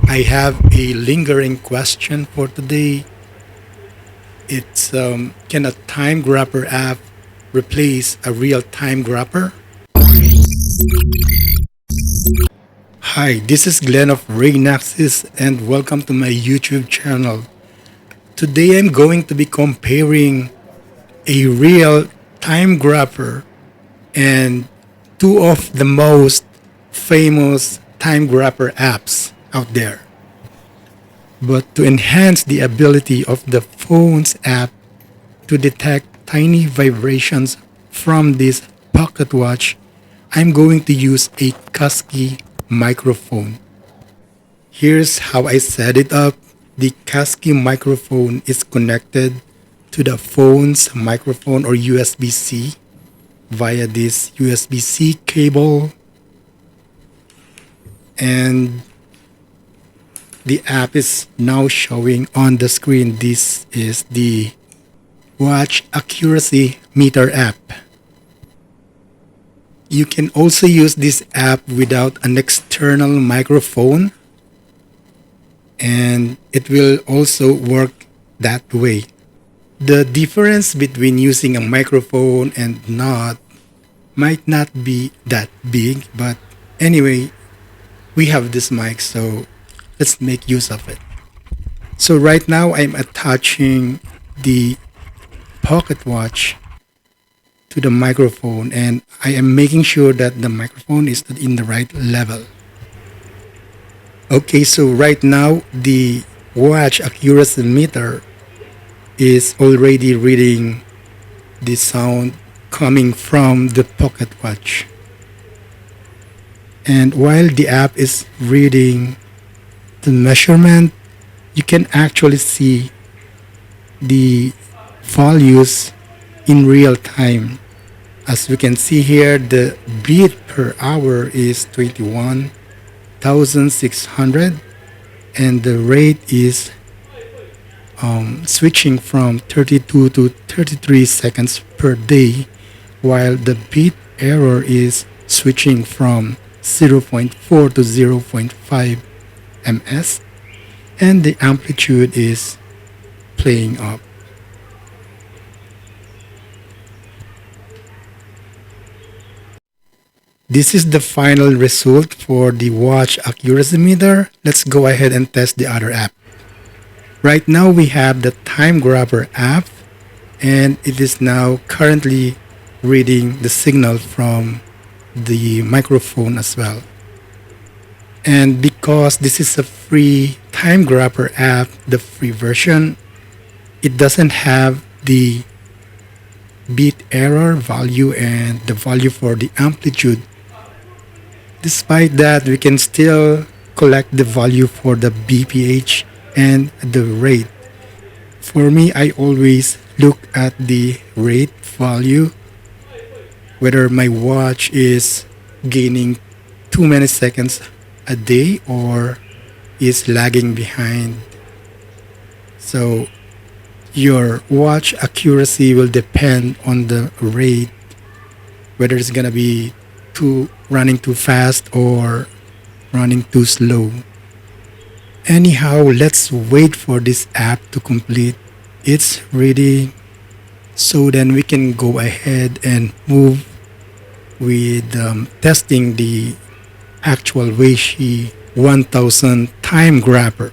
I have a lingering question for today. It's can a time grapper app replace a real time grapper? Hi, this is Glenn of Raynaxis and welcome to my YouTube channel. Today I'm going to be comparing a real time grapper and two of the most famous time grapper apps out there. But to enhance the ability of the phone's app to detect tiny vibrations from this pocket watch, I'm going to use a Kuski microphone. Here's how I set it up. The Kuski microphone is connected to the phone's microphone or USB-C via this USB-C cable, and the app is now showing on the screen. This is the Watch Accuracy Meter app. You can also use this app without an external microphone, and it will also work that way. The difference between using a microphone and not might not be that big, but anyway, we have this mic, so let's make use of it. So right now I'm attaching the pocket watch to the microphone, and I am making sure that the microphone is in the right level. Okay, so right now the watch accuracy meter is already reading the sound coming from the pocket watch. And while the app is reading the measurement, you can actually see the values in real time. As we can see here, the beat per hour is 21,600 and the rate is switching from 32 to 33 seconds per day, while the beat error is switching from zero point 0.4 to zero point 0.5 ms, and the amplitude is playing up. This is the final result for the watch accuracy meter. Let's go ahead and test the other app. Right now we have the Time Grabber app, and it is now currently reading the signal from the microphone as well. And because this is a free Time Grabber app, the free version, it doesn't have the beat error value and the value for the amplitude. Despite that, we can still collect the value for the BPH and the rate. For me, I always look at the rate value, whether my watch is gaining too many seconds a day or is lagging behind. So your watch accuracy will depend on the rate, whether it's gonna be running too fast or running too slow. Anyhow, let's wait for this app to complete its reading, so then we can go ahead and move with testing the actual Weishi 1000 time grabber.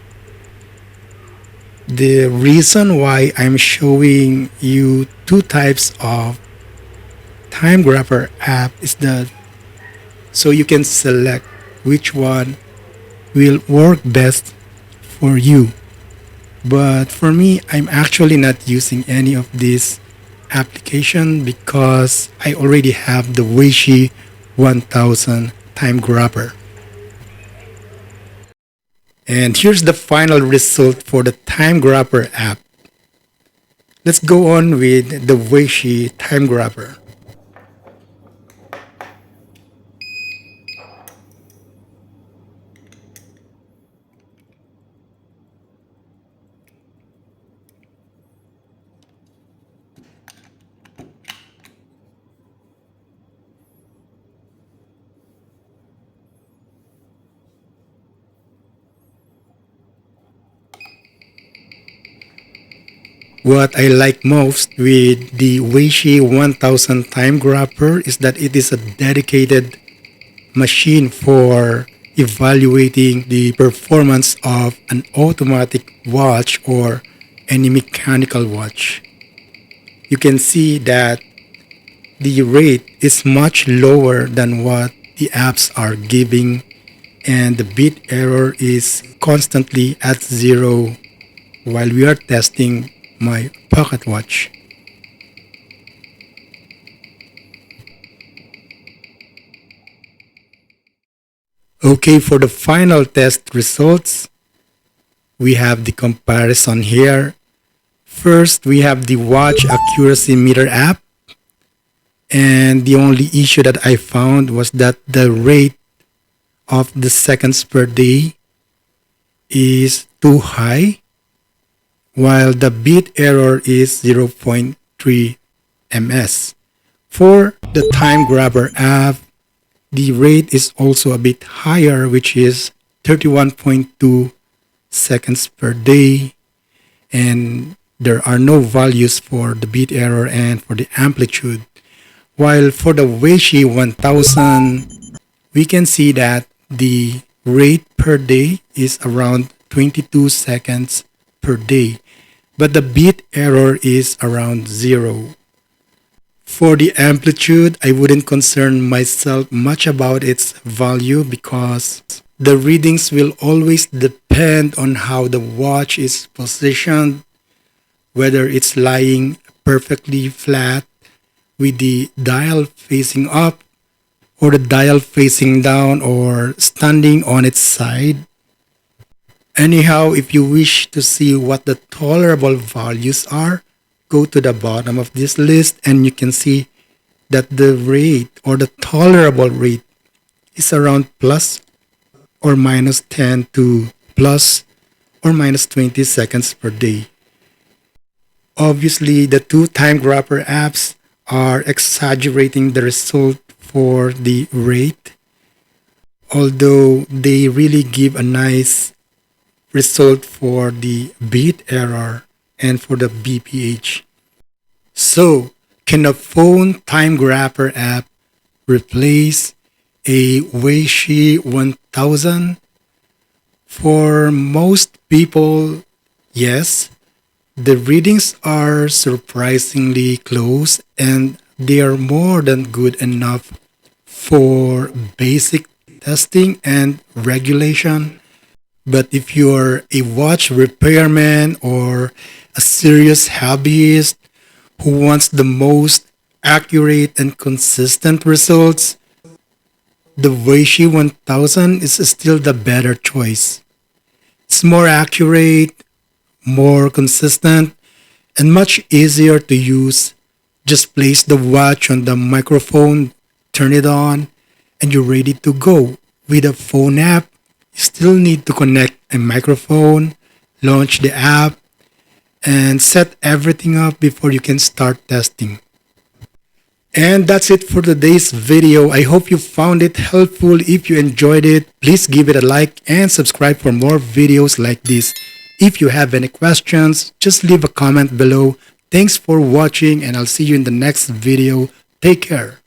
The reason why I'm showing you two types of time grabber app is that so you can select which one will work best for you. But for me, I'm actually not using any of this application because I already have the Weishi 1000 time grabber. And here's the final result for the time grabber app. Let's go on with the Weishi time grabber. What I like most with the Weishi 1000 Timegrapher is that it is a dedicated machine for evaluating the performance of an automatic watch or any mechanical watch. You can see that the rate is much lower than what the apps are giving, and the bit error is constantly at zero while we are testing my pocket watch. Okay, for the final test results, we have the comparison here. First, we have the watch accuracy meter app, and the only issue that I found was that the rate of the seconds per day is too high, while the bit error is zero point 0.3 ms. For the Time Grabber app, the rate is also a bit higher, which is 31.2 seconds per day, and there are no values for the bit error and for the amplitude. While for the Weishi 1000, we can see that the rate per day is around 22 seconds per day, but the bit error is around zero. For the amplitude, I wouldn't concern myself much about its value because the readings will always depend on how the watch is positioned, whether it's lying perfectly flat with the dial facing up or the dial facing down or standing on its side. Anyhow, if you wish to see what the tolerable values are, go to the bottom of this list and you can see that the rate or the tolerable rate is around plus or minus 10 to plus or minus 20 seconds per day. Obviously, the two time grabber apps are exaggerating the result for the rate, although they really give a nice result for the bit error and for the BPH. So, can a phone time grabber app replace a Weishi 1000? For most people, yes. The readings are surprisingly close and they are more than good enough for basic testing and regulation. But if you're a watch repairman or a serious hobbyist who wants the most accurate and consistent results, the Weishi 1000 is still the better choice. It's more accurate, more consistent, and much easier to use. Just place the watch on the microphone, turn it on, and you're ready to go. With a phone app, you still need to connect a microphone, launch the app, and set everything up before you can start testing. And that's it for today's video. I hope you found it helpful. If you enjoyed it, please give it a like and subscribe for more videos like this. If you have any questions, just leave a comment below. Thanks for watching and I'll see you in the next video. Take care.